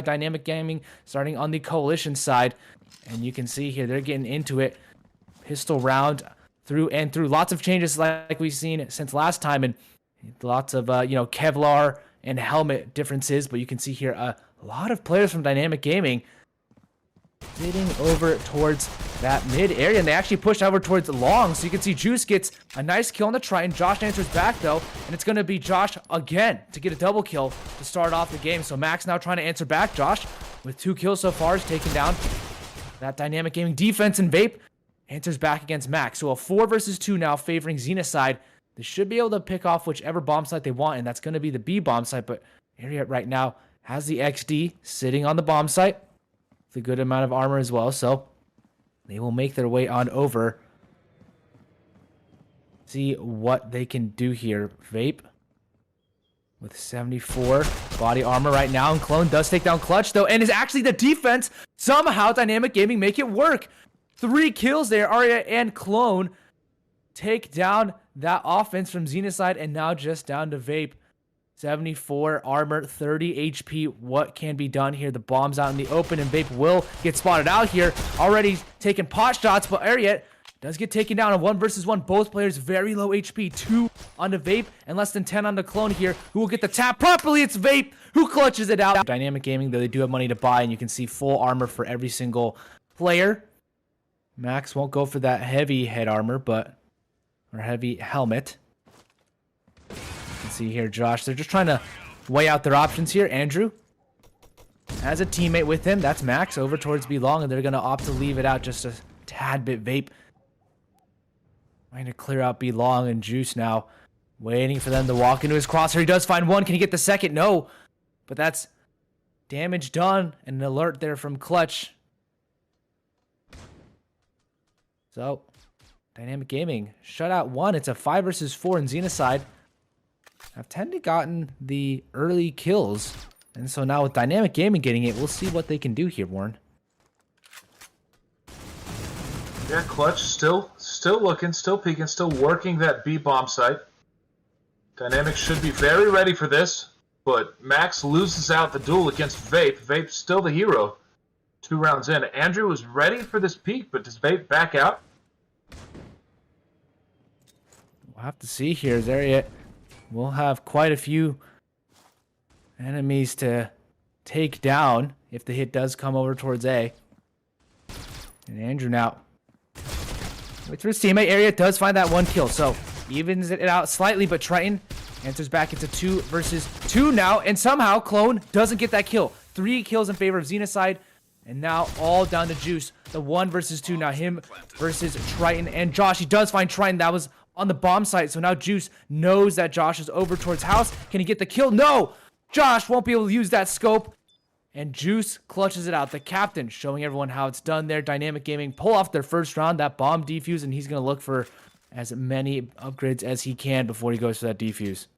Dynamic Gaming starting on the Coalition side. And you can see here, they're getting into it. Pistol round through and through. Lots of changes like we've seen since last time. And lots of, Kevlar and helmet differences. But you can see here a lot of players from Dynamic Gaming getting over towards that mid area, and they actually push over towards long. So you can see Juice gets a nice kill on the Triton. Josh answers back though, and it's going to be Josh again to get a double kill to start off the game. So Max now trying to answer back. Josh with 2 kills so far is taking down that Dynamic Gaming defense, and Vape answers back against Max. So a 4 versus 2 now favoring Xenocide. They should be able to pick off whichever bomb site they want, and that's going to be the B bomb site. But Ariat right now has the XD sitting on the bomb site. It's a good amount of armor as well, so they will make their way on over. See what they can do here. Vape with 74 body armor right now, and Clone does take down Clutch though, and is actually the defense. Somehow Dynamic Gaming make it work. 3 kills there. Arya and Clone take down that offense from Xenocide, and now just down to Vape. 74 armor, 30 HP. What can be done here? The bomb's out in the open, and Vape will get spotted out here. Already taking pot shots, but Ariat does get taken down in 1 versus 1. Both players very low HP. 2 on the Vape and less than 10 on the Clone here, who will get the tap properly. It's Vape who clutches it out. Dynamic Gaming, though, they do have money to buy, and you can see full armor for every single player. Max won't go for that heavy head armor, or heavy helmet. See here, Josh, they're just trying to weigh out their options here. Andrew has a teammate with him. That's Max over towards B long, and they're going to opt to leave it out just a tad bit. Vape trying to clear out B long, and Juice now waiting for them to walk into his crosshair. He does find one. Can he get the second? No, but that's damage done, and an alert there from Clutch. So Dynamic Gaming shut out 1. It's a 5 versus 4 in Xenocide. I've tended gotten the early kills, and so now with Dynamic Gaming getting it, we'll see what they can do here, Warren. Yeah, Clutch still looking, still peeking, still working that B bomb site. Dynamic should be very ready for this, but Max loses out the duel against Vape. Vape's still the hero. 2 rounds in. Andrew was ready for this peak, but does Vape back out? We'll have to see here. There yet. We'll have quite a few enemies to take down if the hit does come over towards A. And Andrew now with his teammate. Area does find that 1 kill, so evens it out slightly, but Triton answers back into 2 versus 2 now, and somehow Clone doesn't get that kill. 3 kills in favor of Xenocide, and now all down to Juice. The 1 versus 2 now, him versus Triton, and Josh, he does find Triton. That was on the bomb site, so now Juice knows that Josh is over towards house. Can he get the kill? No! Josh won't be able to use that scope, and Juice clutches it out. The captain showing everyone how it's done there. Dynamic Gaming pull off their first round, that bomb defuse, and he's going to look for as many upgrades as he can before he goes for that defuse.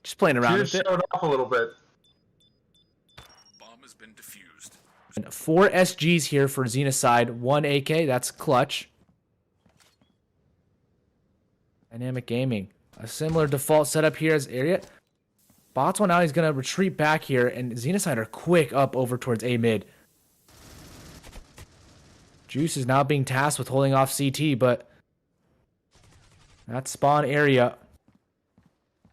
Just playing around with it. Showed off a little bit. 4 SGs here for Xenocide. 1 AK, that's Clutch. Dynamic Gaming. A similar default setup here as Ariat. Bots one out, he's going to retreat back here, and Xenocide are quick up over towards A mid. Juice is now being tasked with holding off CT, but that spawn area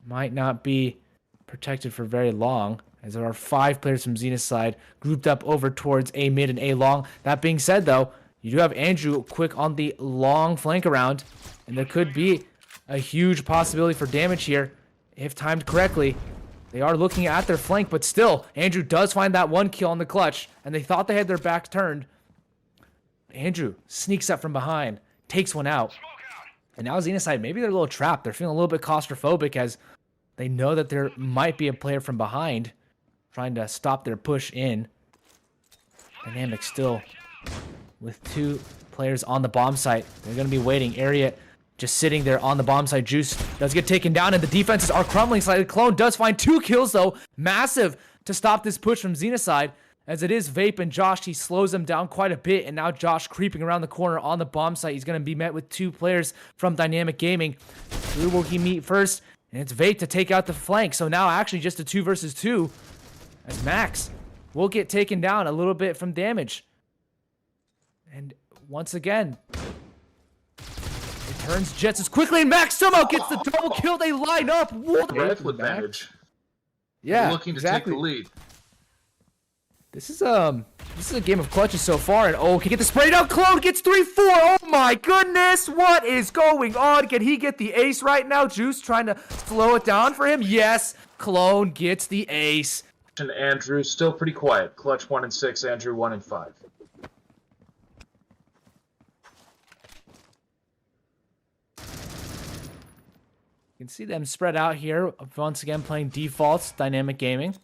might not be protected for very long, as there are 5 players from Xenocide grouped up over towards A mid and A long. That being said, though, you do have Andrew quick on the long flank around, and there could be a huge possibility for damage here if timed correctly. They are looking at their flank, but still, Andrew does find that 1 kill on the Clutch, and they thought they had their back turned. Andrew sneaks up from behind, takes one out, and now Xenocide, maybe they're a little trapped. They're feeling a little bit claustrophobic as they know that there might be a player from behind trying to stop their push in. Dynamic still with 2 players on the bomb site. They're going to be waiting. Area just sitting there on the bomb site. Juice does get taken down, and the defenses are crumbling slightly. Clone does find 2 kills, though. Massive to stop this push from Xenocide. As it is Vape and Josh, he slows them down quite a bit, and now Josh creeping around the corner on the bomb site. He's going to be met with 2 players from Dynamic Gaming. Who will he meet first? And it's Vape to take out the flank. So now actually just a 2 versus 2 as Max will get taken down a little bit from damage. And once again, it turns Jets as quickly, and Max somehow gets the double kill. They line up. Rifle advantage. Yeah, looking to exactly. take the lead. This is a game of clutches so far, and oh, can he get the spray down? Clone gets 3-4. Oh my goodness, what is going on? Can he get the ace right now? Juice trying to slow it down for him. Yes, Clone gets the ace. And Andrew still pretty quiet. Clutch 1 and 6, Andrew 1 and 5. You can see them spread out here. Once again, playing defaults, dynamic gaming.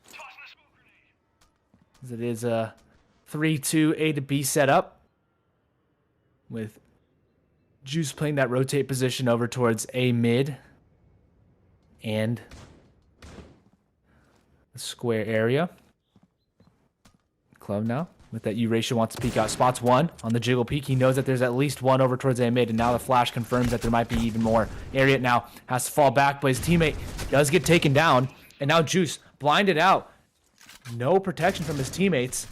As it is a 3-2 A to B setup, with Juice playing that rotate position over towards A mid and the square area. Club now with that U ratio wants to peek out spots 1 on the jiggle peek. He knows that there's at least 1 over towards A mid, and now the flash confirms that there might be even more. Area now has to fall back, but his teammate does get taken down, and now Juice blinded out. No protection from his teammates.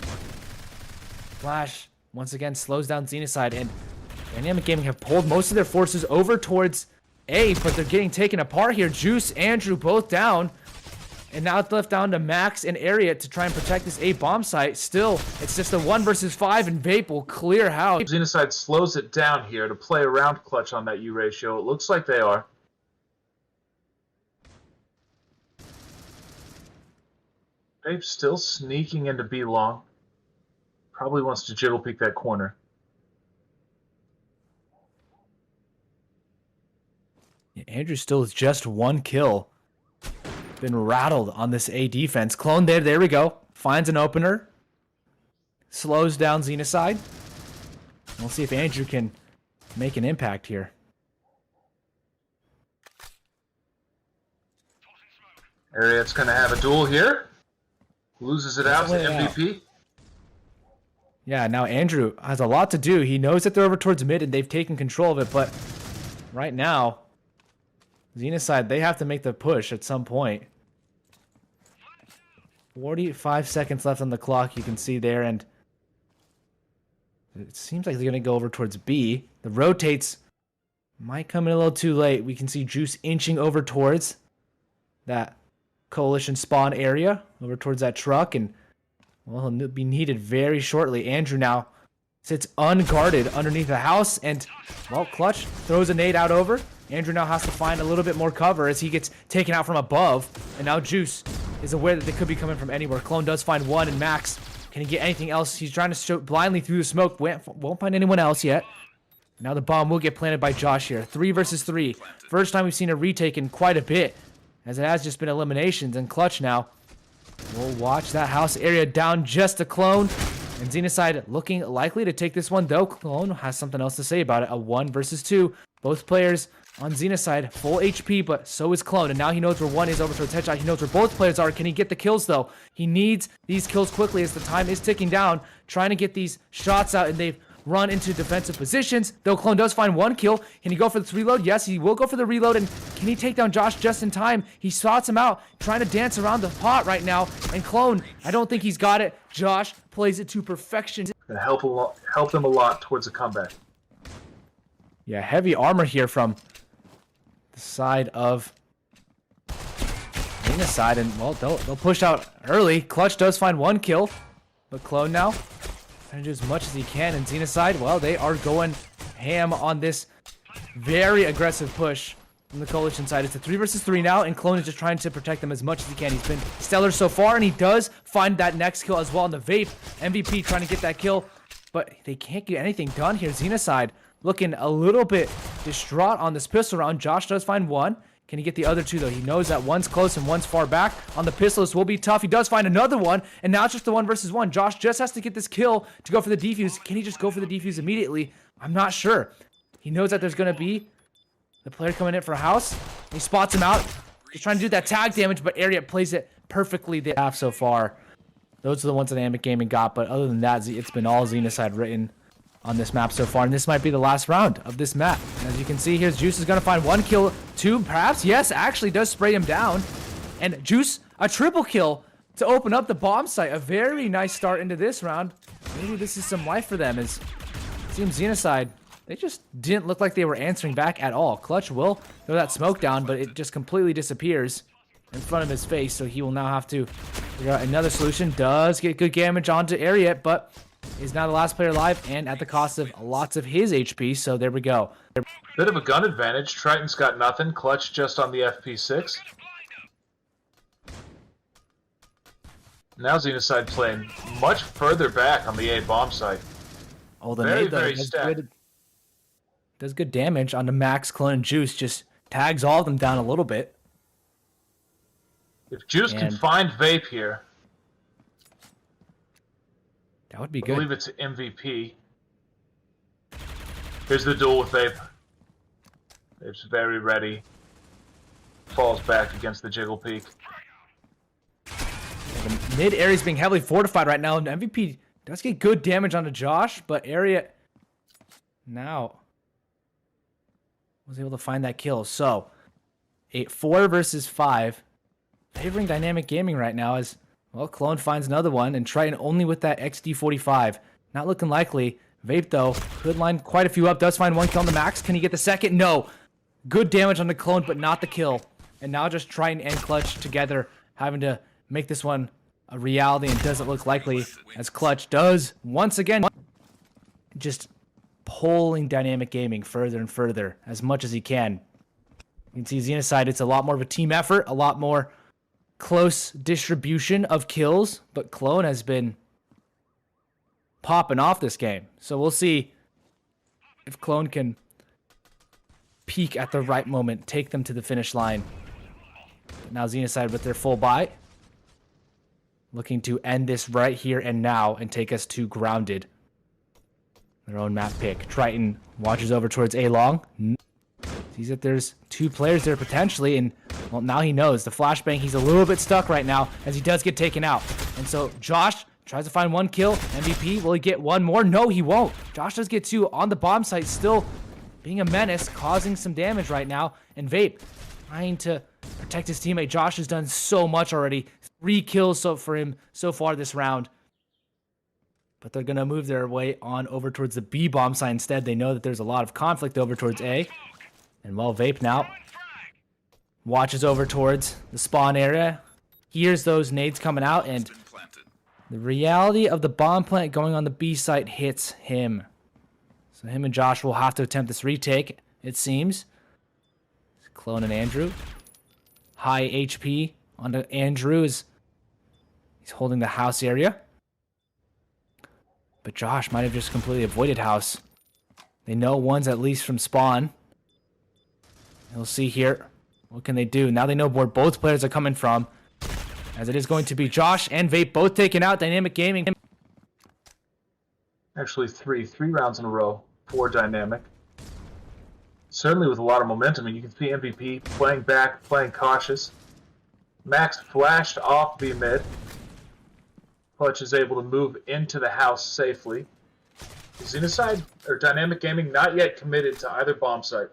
Flash once again slows down Xenocide, and Dynamic Gaming have pulled most of their forces over towards A, but they're getting taken apart here. Juice, Andrew both down. And now it's left down to Max and Area to try and protect this A bomb site. Still, it's just a 1 versus 5, and Vape will clear house. Xenocide slows it down here to play around Clutch on that U ratio. It looks like they are. Vape's still sneaking into B long. Probably wants to jiggle peek that corner. Yeah, Andrew still is just 1 kill. Been rattled on this A defense. Clone there we go. Finds an opener. Slows down Xenocide. We'll see if Andrew can make an impact here. Ariet's going to have a duel here. Loses it out to MVP. Yeah, now Andrew has a lot to do. He knows that they're over towards mid and they've taken control of it, but right now, Xenocide, they have to make the push at some point. 45 seconds left on the clock, you can see there, and it seems like they're going to go over towards B. The rotates might come in a little too late. We can see Juice inching over towards that coalition spawn area, over towards that truck, and well, he'll be needed very shortly. Andrew now sits unguarded underneath the house, and well, Clutch throws a nade out over. Andrew now has to find a little bit more cover as he gets taken out from above, and now Juice is aware that they could be coming from anywhere. Clone does find 1, and Max, can he get anything else? He's trying to shoot blindly through the smoke. Won't find anyone else yet. Now the bomb will get planted by Josh here. 3 versus 3. First time we've seen a retake in quite a bit, as it has just been eliminations, and Clutch now will watch that house area down just a Clone. And Xenocide looking likely to take this one, though Clone has something else to say about it. A 1 versus 2. Both players on Xenocide, full HP, but so is Clone. And now he knows where 1 is over towards Headshot. He knows where both players are. Can he get the kills, though? He needs these kills quickly as the time is ticking down, trying to get these shots out, and they've run into defensive positions. Though Clone does find 1 kill. Can he go for the reload? Yes, he will go for the reload. And can he take down Josh just in time? He spots him out, trying to dance around the pot right now. And Clone, I don't think he's got it. Josh plays it to perfection. Gonna help them a lot towards a comeback. Yeah, heavy armor here from the side of Xenocide, and well, they'll push out early. Clutch does find 1 kill, but Clone now trying to do as much as he can. And Xenocide, well, they are going ham on this very aggressive push from the coalition side. It's a 3 versus 3 now, and Clone is just trying to protect them as much as he can. He's been stellar so far, and he does find that next kill as well on the Vape. MVP trying to get that kill, but they can't get anything done here. Xenocide looking a little bit distraught on this pistol round. Josh does find 1. Can he get the other 2, though? He knows that 1's close and 1's far back. On the pistol, this will be tough. He does find another 1, and now it's just the 1 versus 1. Josh just has to get this kill to go for the defuse. Can he just go for the defuse immediately? I'm not sure. He knows that there's going to be the player coming in for a house. He spots him out. He's trying to do that tag damage, but Ariat plays it perfectly the half so far. Those are the ones that Dynamic Gaming got, but other than that, it's been all Xenocide written. on this map so far, and this might be the last round of this map. And as you can see, here's Juice is going to find 1 kill, 2 perhaps. Yes, actually does spray him down. And Juice, a triple kill to open up the bomb site. A very nice start into this round. Maybe this is some life for them, as it seems Xenocide, they just didn't look like they were answering back at all. Clutch will throw that smoke down, but it just completely disappears in front of his face, so he will now have to figure out another solution. Does get good damage onto Ariat, but is now the last player alive, and at the cost of lots of his HP, so there we go. Bit of a gun advantage. Triton's got nothing. Clutch just on the FP6. Now Xenocide playing much further back on the A bomb site. Oh, the Very, nade, though, very stacked. Does good damage onto Max, Clone, and Juice. Just tags all of them down a little bit. If Juice can find Vape here, that would be I good. believe it's MVP. Here's the duel with Vape. Vape's very ready. Falls back against the Jiggle Peak. The mid area is being heavily fortified right now, and MVP does get good damage onto Josh, but Ariat now was able to find that kill. So, 4 versus 5, favoring Dynamic Gaming right now as, well, Clone finds another one, and Triton only with that XD45. Not looking likely. Vape, though, could line quite a few up, does find 1 kill on the Max. Can he get the second? No. Good damage on the Clone, but not the kill. And now just Triton and Clutch together, having to make this one a reality, and doesn't look likely, as Clutch does once again just pulling Dynamic Gaming further and further as much as he can. You can see Xenocide, it's a lot more of a team effort, a lot more close distribution of kills, but Clone has been popping off this game. So we'll see if Clone can peak at the right moment, take them to the finish line. But now Xenocide with their full buy, looking to end this right here and now and take us to Grounded. Their own map pick. Triton watches over towards A-Long. Sees that there's 2 players there potentially, and, well, now he knows. The flashbang, he's a little bit stuck right now as he does get taken out. And so Josh tries to find 1 kill. MVP, will he get 1 more? No, he won't. Josh does get 2 on the bomb site, still being a menace, causing some damage right now. And Vape trying to protect his teammate. Josh has done so much already. 3 kills for him so far this round. But they're going to move their way on over towards the B bomb site instead. They know that there's a lot of conflict over towards A. And, well, Vape now watches over towards the spawn area. Hears those nades coming out, and the reality of the bomb plant going on the B site hits him. So him and Josh will have to attempt this retake, it seems. Clone and Andrew. High HP onto Andrew as he's holding the house area. But Josh might have just completely avoided house. They know one's at least from spawn. We'll see here. What can they do? Now they know where both players are coming from, as it is going to be Josh and Vape both taken out. Dynamic Gaming. Actually, three rounds in a row for Dynamic. Certainly with a lot of momentum, and you can see MVP playing back, playing cautious. Max flashed off the mid. Clutch is able to move into the house safely. Xenocide, or Dynamic Gaming, not yet committed to either bomb site.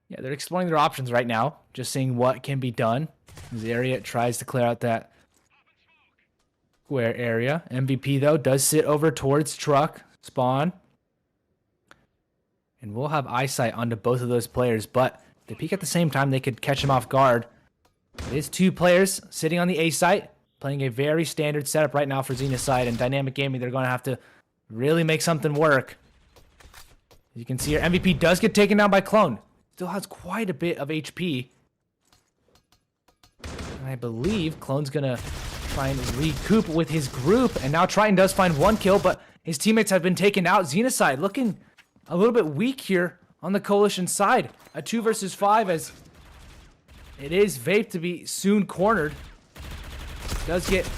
Yeah, they're exploring their options right now, just seeing what can be done. As Ariat tries to clear out that square area. MVP, though, does sit over towards truck, spawn. And we'll have eyesight onto both of those players, but if they peek at the same time, they could catch them off guard. It is 2 players sitting on the A site, playing a very standard setup right now for Xenocide, and Dynamic Gaming, they're going to have to really make something work. As you can see here, MVP does get taken down by Clone. Still has quite a bit of HP. And I believe Clone's going to try and recoup with his group, and now Triton does find 1 kill, but his teammates have been taken out. Xenocide looking a little bit weak here on the Coalition side. A 2 versus 5 as it is Vape to be soon cornered. Does get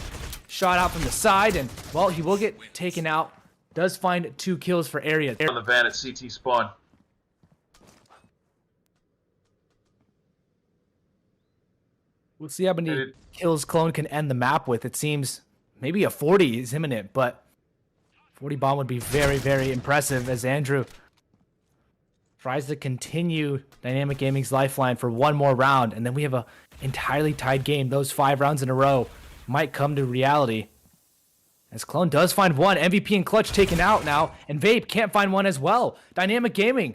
shot out from the side, and, well, he will get taken out. Does find 2 kills for Ariat. On the van at CT spawn. We'll see how many kills Clone can end the map with. It seems maybe a 40 is imminent, but 40 bomb would be very, very impressive as Andrew tries to continue Dynamic Gaming's lifeline for one more round, and then we have a entirely tied game. Those 5 rounds in a row might come to reality. As Clone does find one, MVP and Clutch taken out now, and Vape can't find one as well. Dynamic Gaming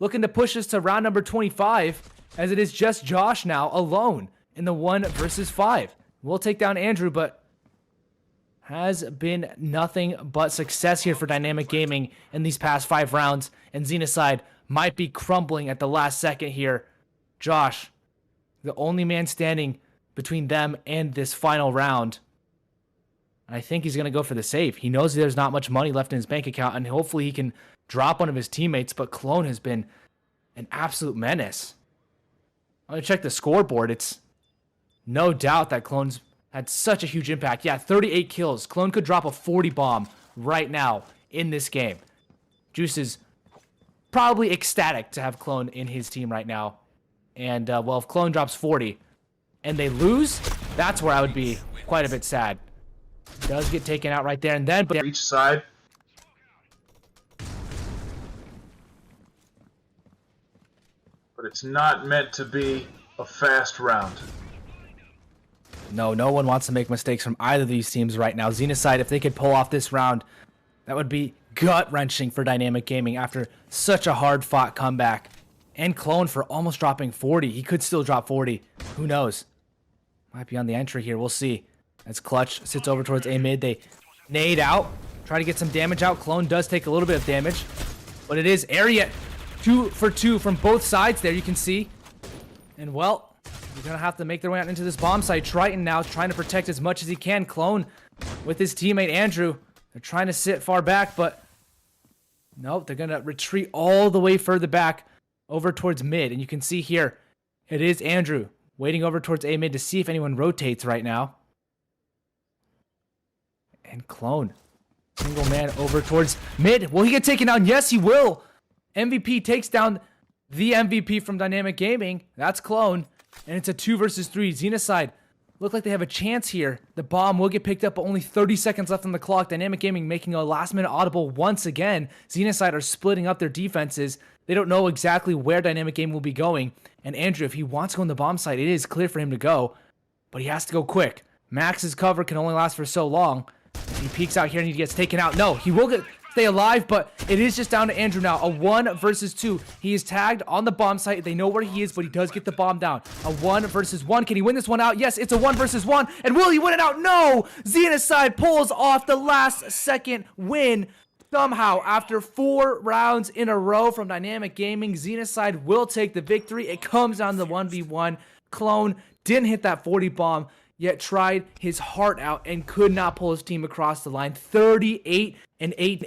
looking to push us to round number 25, as it is just Josh now alone in the 1 versus 5. We'll take down Andrew, but has been nothing but success here for Dynamic Gaming in these past 5 rounds, and Xenocide might be crumbling at the last second here. Josh, the only man standing between them and this final round. I think he's going to go for the save. He knows there's not much money left in his bank account, and hopefully he can drop one of his teammates, but Clone has been an absolute menace. I'm going to check the scoreboard. It's no doubt that Clone's had such a huge impact. Yeah, 38 kills. Clone could drop a 40 bomb right now in this game. Juice is probably ecstatic to have Clone in his team right now. And, well, if Clone drops 40 and they lose, that's where I would be quite a bit sad. Does get taken out right there and then, but each side. But it's not meant to be a fast round. No one wants to make mistakes from either of these teams right now. Xenocide, if they could pull off this round, that would be gut-wrenching for Dynamic Gaming after such a hard-fought comeback. And Clone for almost dropping 40. He could still drop 40. Who knows? Might be on the entry here. We'll see. As Clutch sits over towards A mid, they nade out. Try to get some damage out. Clone does take a little bit of damage. But it is area 2 for 2 from both sides there, you can see. And, well, they're going to have to make their way out into this bomb site. Triton now trying to protect as much as he can. Clone with his teammate Andrew. They're trying to sit far back, but nope, they're going to retreat all the way further back over towards mid. And you can see here, it is Andrew waiting over towards A mid to see if anyone rotates right now. And Clone, single man over towards mid. Will he get taken down? Yes, he will. MVP takes down the MVP from Dynamic Gaming. That's Clone. And it's a 2 versus 3. Xenocide look like they have a chance here. The bomb will get picked up, but only 30 seconds left on the clock. Dynamic Gaming making a last-minute audible once again. Xenocide are splitting up their defenses. They don't know exactly where Dynamic Gaming will be going. And Andrew, if he wants to go on the bomb site, it is clear for him to go. But he has to go quick. Max's cover can only last for so long. If he peeks out here and he gets taken out, no, he will stay alive, but it is just down to Andrew now. A 1 versus 2. He is tagged on the bomb site. They know where he is, but he does get the bomb down. A 1 versus 1. Can he win this one out? Yes, it's a 1 versus 1. And will he win it out? No! Xenocide pulls off the last second win. Somehow, after 4 rounds in a row from Dynamic Gaming, Xenocide will take the victory. It comes down to the 1v1. Clone didn't hit that 40 bomb, yet tried his heart out and could not pull his team across the line. 38-8